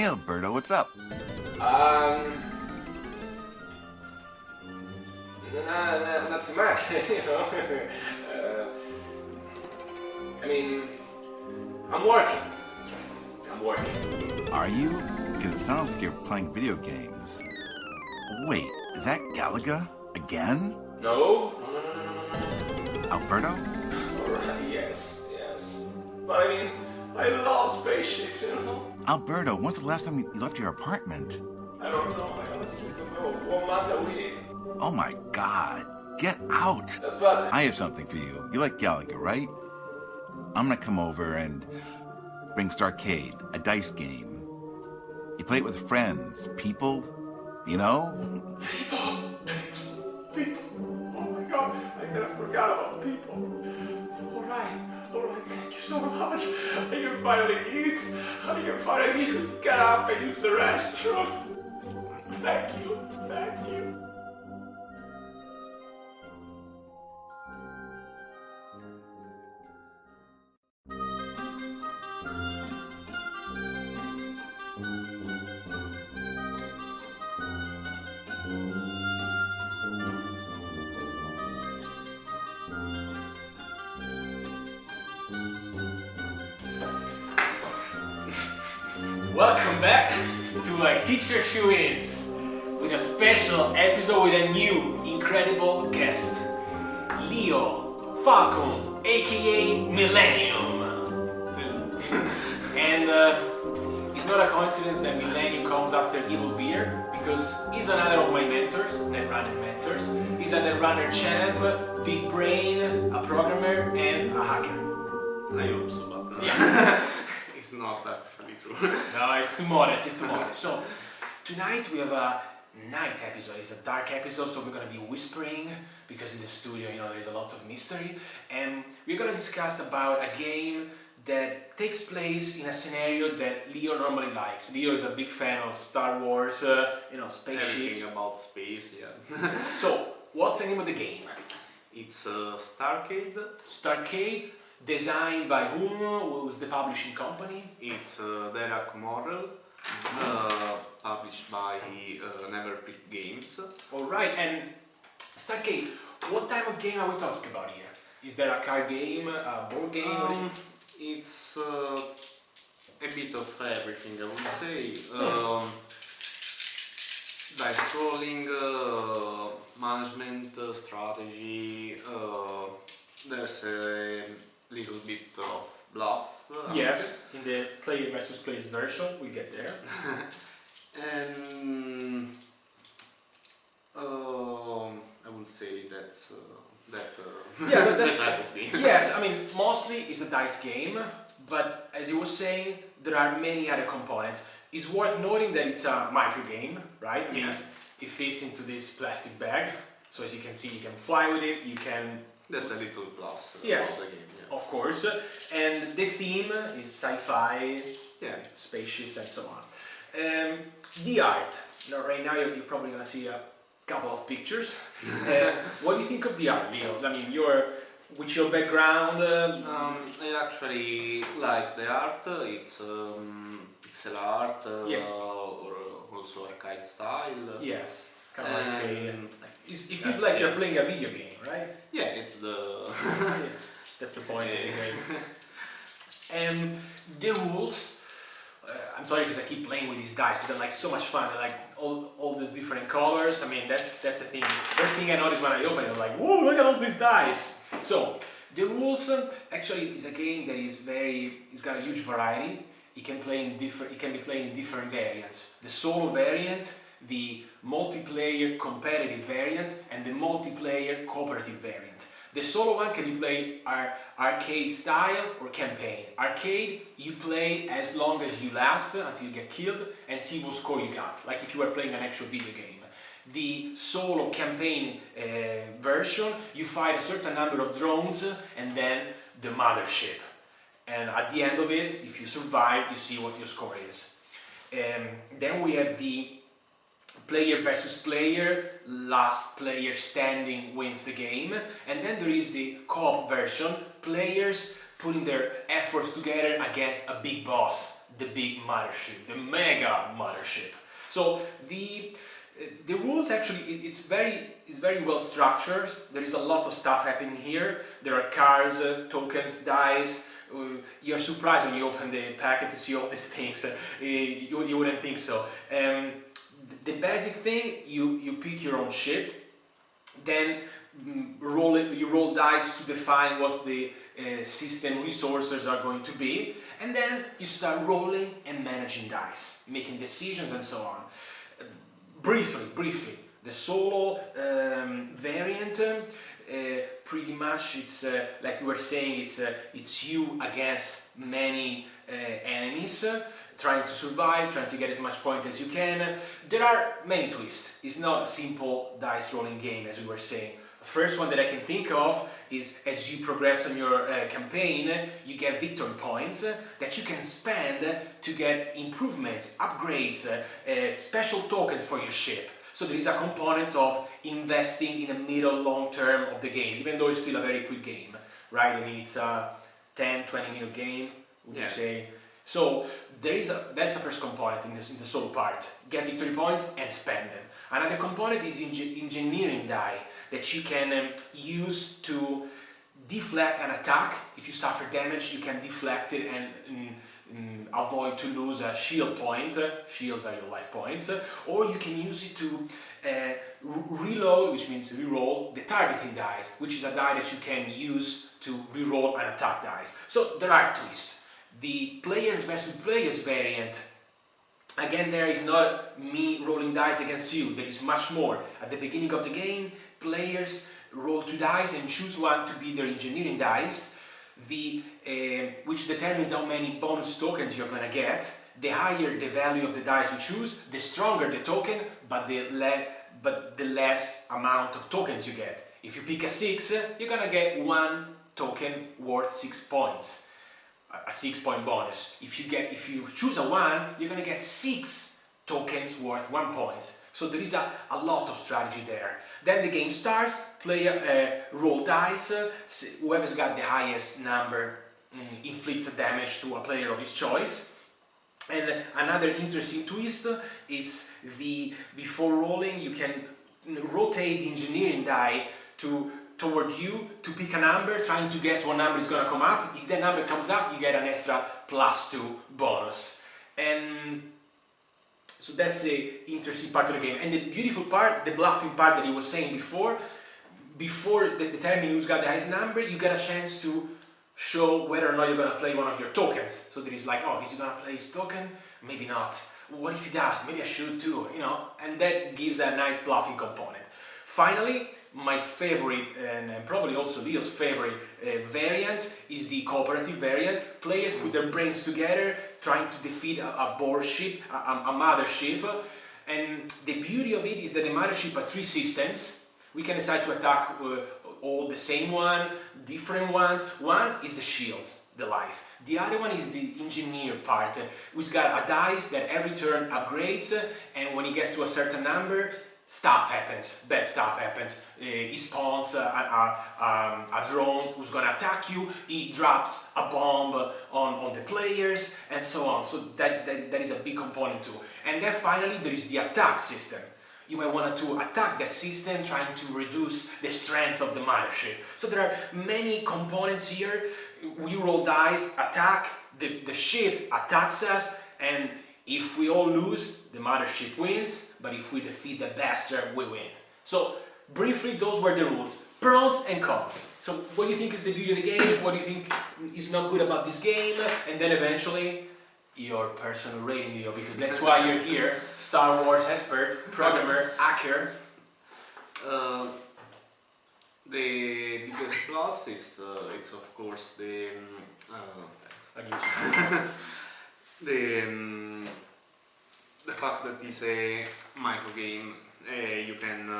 Alberto, what's up? Not too much, you know. I mean, I'm working. Are you? Because it sounds like you're playing video games. Wait, is that Galaga? Again? No. Alberto? Alright, yes. But I mean, I love spaceships, you know. Alberto, when's the last time you left your apartment? I don't know, I honestly don't know. What month are we in? Oh my God, get out! But I have something for you. You like Galaga, right? I'm gonna come over and bring STARCADE, a dice game. You play it with friends, people, you know? People. Oh my God, I kind of forgot about people. Alright, thank you so much. I can finally eat. I can finally get up and use the restroom. Thank you. Welcome back to ITeachHerSheWins with a special episode with a new incredible guest, Leo Falcon, aka Millennium. And it's not a coincidence that Millennium comes after Evil Beer, because he's another of my mentors, netrunner mentors. He's a netrunner champ, big brain, a programmer, and a hacker. I hope so, but yeah. It's not actually true. No, it's too modest. So, tonight we have a night episode. It's a dark episode, so we're gonna be whispering, because in the studio, you know, there's a lot of mystery. And we're gonna discuss about a game that takes place in a scenario that Leo normally likes. Leo is a big fan of Star Wars, you know, spaceships. Everything about space, yeah. So, what's the name of the game? It's STARCADE. STARCADE, designed by whom? Who's the publishing company? It's Derek Morrell, published by Neverpeak Games. Alright, and STARCADE, what type of game are we talking about here? Is there a card game, a board game? It's a bit of everything, I would say. Dice rolling, management, strategy, there's a little bit of bluff. Yes, in the player versus players version, we'll get there. And I would say that's that type of game. Yes, I mean, mostly it's a dice game, but as you were saying, there are many other components. It's worth noting that it's a micro game, right? I mean, it fits into this plastic bag, so as you can see, you can fly with it, you can... That's a little plus of the game, yeah. Of course, and the theme is sci-fi, spaceships and so on. The art. Now, right now you're probably gonna see a couple of pixels. What do you think of the art, Leo? I mean, with your background... I actually like the art. It's pixel art or also arcade style. Yes, kind of it feels like you're playing a video game, right? Yeah, it's the... That's the point of the game. And the rules... I'm sorry because I keep playing with these dice because they're like so much fun. They're like all these different colors. I mean, that's the thing. First thing I noticed when I opened it, I was like, whoa, look at all these dice. So the rules actually is a game that it's got a huge variety. It can be played in different variants. The solo variant, the multiplayer competitive variant, and the multiplayer cooperative variant. The solo one can be played arcade style or campaign. Arcade, you play as long as you last until you get killed and see what score you got, like if you were playing an actual video game. The solo campaign version, you fight a certain number of drones and then the mothership. And at the end of it, if you survive, you see what your score is. Then we have the player versus player, last player standing wins the game. And then there is the co-op version, players putting their efforts together against a big boss, the big mothership, the mega mothership. So the rules actually, it's very well structured. There is a lot of stuff happening here. There are cards, tokens, dice. You're surprised when you open the packet to see all these things. You wouldn't think so. The basic thing, you pick your own ship, then you roll dice to define what the system resources are going to be, and then you start rolling and managing dice, making decisions and so on. Briefly, the solo variant, pretty much it's like we were saying, it's you against many enemies, trying to survive, trying to get as much points as you can. There are many twists. It's not a simple dice rolling game, as we were saying. First one that I can think of is, as you progress on your campaign, you get victory points that you can spend to get improvements, upgrades, special tokens for your ship. So there is a component of investing in the middle, long term of the game, even though it's still a very quick game, right? I mean, it's a 10-20 minute game, would you say? So that's the first component in the solo part. Get victory points and spend them. Another component is engineering die that you can use to deflect an attack. If you suffer damage, you can deflect it and avoid to lose a shield point. Shields are your life points. Or you can use it to reload, which means reroll the targeting dice, which is a die that you can use to reroll an attack dice. So there are twists. The players versus players variant, again, there is not me rolling dice against you. There is much more. At the beginning of the game, players roll 2 dice and choose one to be their engineering dice, which determines how many bonus tokens you're gonna get. The higher the value of the dice you choose, the stronger the token, but the less amount of tokens you get. If you pick a 6, you're gonna get 1 token worth 6 points. A 6-point bonus. If you choose a 1, you're gonna get 6 tokens worth 1 point. So there is a lot of strategy there. Then the game starts, player roll dice, whoever's got the highest number inflicts the damage to a player of his choice. And another interesting twist is before rolling you can rotate the engineering die toward you to pick a number, trying to guess what number is going to come up. If that number comes up, you get an extra +2 bonus. And so that's the interesting part of the game. And the beautiful part, the bluffing part that he was saying before determining who's got the highest number, you get a chance to show whether or not you're going to play one of your tokens. So there is like, oh, is he going to play his token? Maybe not. What if he does? Maybe I should too, you know? And that gives a nice bluffing component. Finally, my favorite, and probably also Leo's favorite variant, is the cooperative variant. Players put their brains together trying to defeat a board ship, a mothership. And the beauty of it is that the mothership has 3 systems. We can decide to attack all the same one, different ones. One is the shields, the life. The other one is the engineer part, which got a dice that every turn upgrades, and when it gets to a certain number, stuff happens, bad stuff happens. He spawns a drone who's gonna attack you, he drops a bomb on the players, and so on. So that is a big component too. And then finally there is the attack system. You might want to attack the system, trying to reduce the strength of the mothership. So there are many components here. We roll dice, attack, the ship attacks us, and if we all lose, the mothership wins, but if we defeat the bastard, we win. So briefly, those were the rules. Pros and cons. So what do you think is the beauty of the game? What do you think is not good about this game? And then eventually, your personal rating, Leo, because that's why you're here. Star Wars expert, programmer, hacker. The biggest plus is it's of course the Thanks. the fact that it's a micro game. You can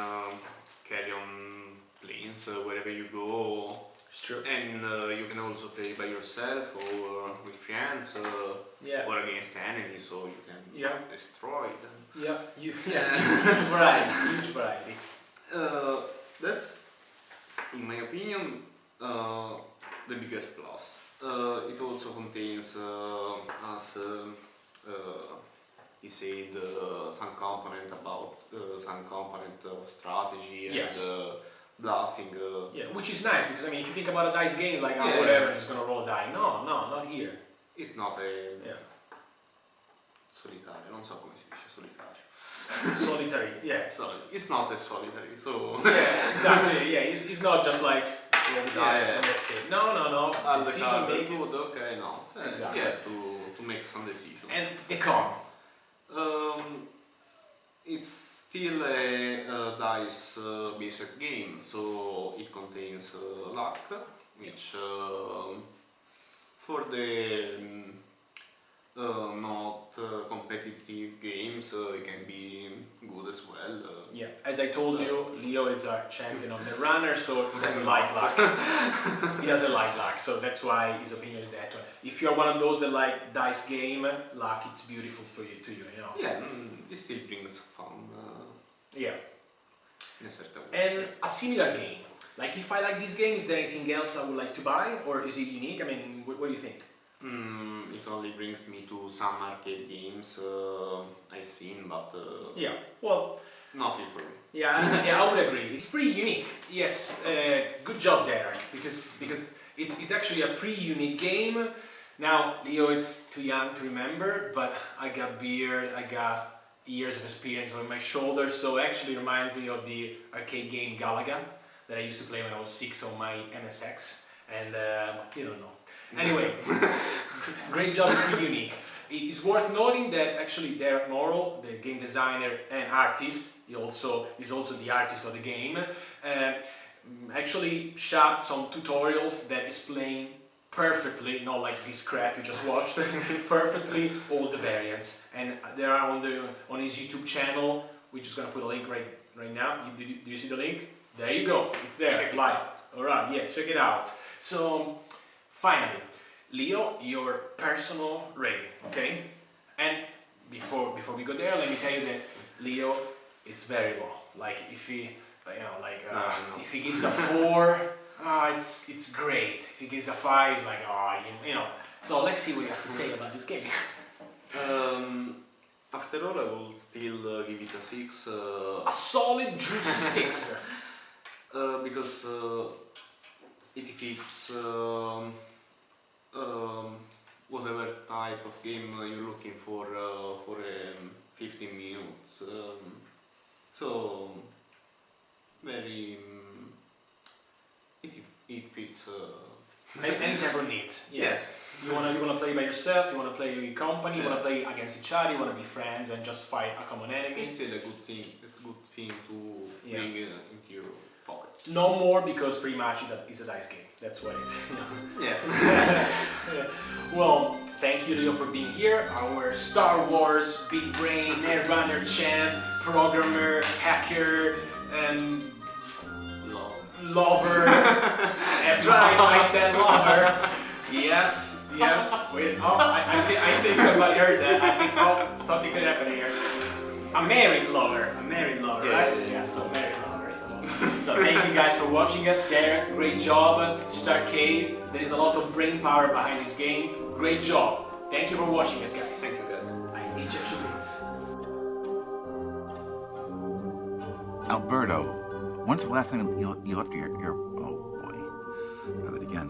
carry on planes wherever you go. It's true. And you can also play by yourself or with friends or against enemies, so you can destroy them. Huge variety. That's, in my opinion, the biggest plus. It also contains, as he said, some component of strategy and Yes. bluffing. Yeah, which is nice because I mean, if you think about a dice game, like Yeah. whatever, just gonna roll a die. No, not here. It's not a Yeah. solitario, non so come si dice solitario. Solitary. Yeah. Sorry, it's not a solitary, so... Yes, exactly. Yeah, it's not just like roll the dice Yeah. and that's it. No. Are the Decision card making. good? Okay, no. Exactly. You have to make some decisions. And the con. It's still a dice-based game, so it contains luck, which for the not competitive games it can be good as well. Yeah, as I told you, Leo is a champion of the runner, so he doesn't like luck. He doesn't like luck, so that's why his opinion is that one. If you're one of those that like dice game, luck it's beautiful for you, to you, you know. Yeah, it still brings fun Yeah. in a certain way. And a similar game. Like if I like this game, is there anything else I would like to buy, or is it unique? I mean, what do you think? It only brings me to some arcade games I've seen, but Yeah. Well. nothing for me. Yeah, I would agree. It's pretty unique. Yes, good job, Derek. Because it's actually a pretty unique game. Now, Leo, it's too young to remember, but I got beard, I got years of experience on my shoulders, so it actually reminds me of the arcade game Galaga that I used to play when I was 6 on my MSX, and you don't know. Anyway, great job, it's pretty unique. It's worth noting that actually Derek Norrell, the game designer and artist, he is also the artist of the game, actually shot some tutorials that explain perfectly, not like this crap you just watched, perfectly all the variants. And they are on his YouTube channel. We're just gonna put a link right now. Do you see the link? There you go. It's there, live. All right, yeah, check it out. So finally, Leo, your personal rating, okay? And before we go there, let me tell you that Leo is very low. Like if he, if he gives a 4, it's great. If he gives a 5, it's like you know. So let's see what he has to say about this game. After all, I will still give it a 6. A solid juicy 6. Because it fits whatever type of game you're looking for 15 minutes. So very it fits Any type of needs. yes. You wanna play by yourself. You wanna play with company. You wanna play against each other. You wanna be friends and just fight a common enemy. It's still a good thing to bring into your pocket. No more, because pretty much it's a dice game. That's what it's. Yeah. Well, thank you, Leo, for being here. Our Star Wars big brain, Netrunner champ, programmer, hacker, and lover. That's right, I said lover. Yes. Wait. Oh, I think somebody heard that. I think something could happen here. A married lover, right? Yeah. So married lover. So thank you guys for watching us. Derek, great job. STARCADE. There is a lot of brain power behind this game. Great job. Thank you for watching us, guys. Thank you, guys. ITeachHerSheWins. Alberto, when's the last time you left your oh boy, try that again.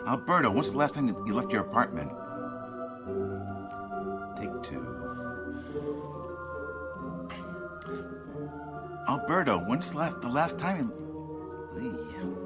Alberto, when's the last time you left your apartment? Take 2. Alberto, when's the last time you...